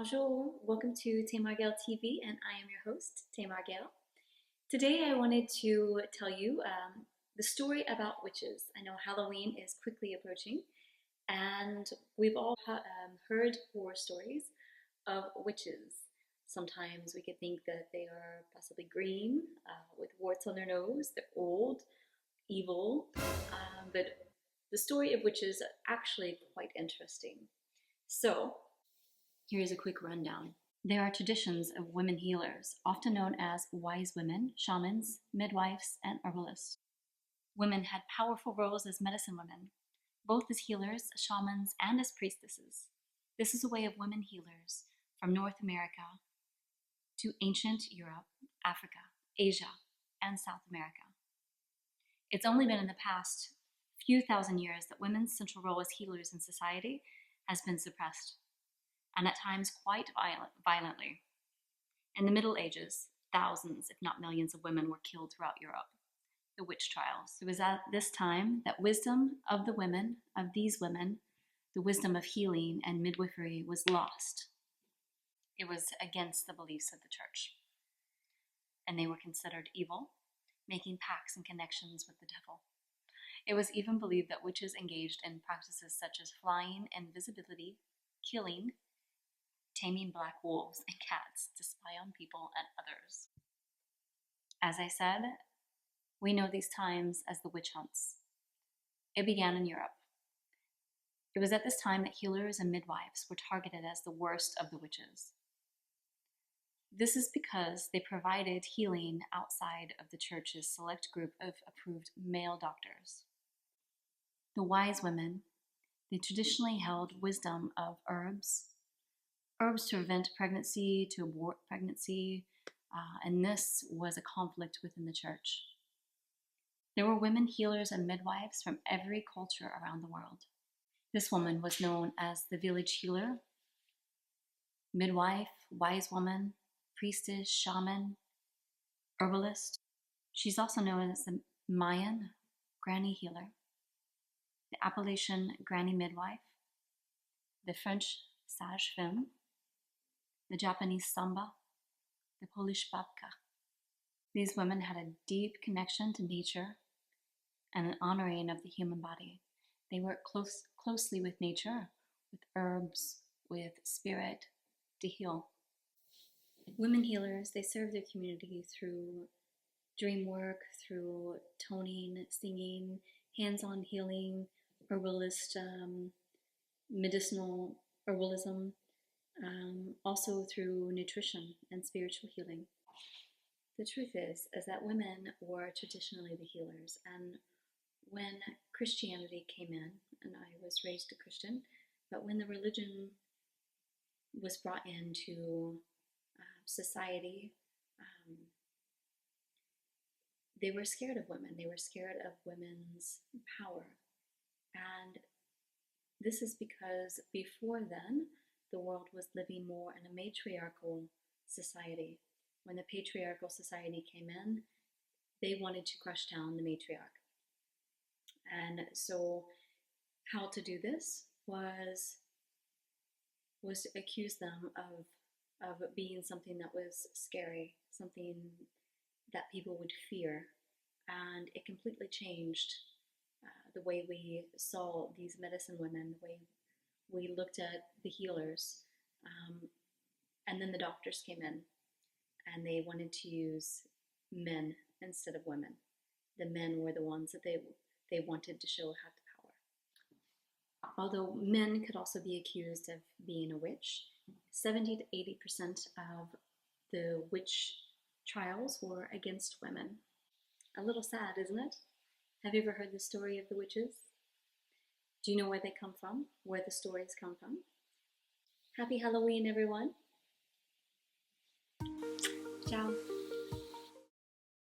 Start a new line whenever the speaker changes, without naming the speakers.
Bonjour, welcome to Tamar Gail TV, and I am your host, Tamar Gail. Today I wanted to tell you the story about witches. I know Halloween is quickly approaching, and we've all heard horror stories of witches. Sometimes we could think that they are possibly green, with warts on their nose, they're old, evil, but the story of witches is actually quite interesting. So, here's a quick rundown. There are traditions of women healers, often known as wise women, shamans, midwives, and herbalists. Women had powerful roles as medicine women, both as healers, shamans, and as priestesses. This is a way of women healers from North America to ancient Europe, Africa, Asia, and South America. It's only been in the past few thousand years that women's central role as healers in society has been suppressed, and at times quite violently. In the Middle Ages, thousands, if not millions, of women were killed throughout Europe. The witch trials. It was at this time that wisdom of these women, the wisdom of healing and midwifery was lost. It was against the beliefs of the church, and they were considered evil, making pacts and connections with the devil. It was even believed that witches engaged in practices such as flying, invisibility, killing, taming black wolves and cats to spy on people and others. As I said, we know these times as the witch hunts. It began in Europe. It was at this time that healers and midwives were targeted as the worst of the witches. This is because they provided healing outside of the church's select group of approved male doctors. The wise women, they traditionally held wisdom of herbs to prevent pregnancy, to abort pregnancy, and this was a conflict within the church. There were women healers and midwives from every culture around the world. This woman was known as the village healer, midwife, wise woman, priestess, shaman, herbalist. She's also known as the Mayan granny healer, the Appalachian granny midwife, the French sage femme, the Japanese samba, the Polish babka. These women had a deep connection to nature and an honoring of the human body. They worked closely with nature, with herbs, with spirit to heal. Women healers, they serve their community through dream work, through toning, singing, hands-on healing, herbalist, medicinal herbalism, also through nutrition and spiritual healing. The truth is that women were traditionally the healers, and when Christianity came in, and I was raised a Christian, but when the religion was brought into society, they were scared of women. They were scared of women's power. And this is because before then, the world was living more in a matriarchal society. When the patriarchal society came in, they wanted to crush down the matriarch. And so how to do this was to accuse them of being something that was scary, something that people would fear. And it completely changed the way we saw these medicine women, the way we looked at the healers. And then the doctors came in, and they wanted to use men instead of women. The men were the ones that they wanted to show had the power. Although men could also be accused of being a witch, 70 to 80% of the witch trials were against women. A little sad, isn't it? Have you ever heard the story of the witches? Do you know where they come from? Where the stories come from? Happy Halloween, everyone!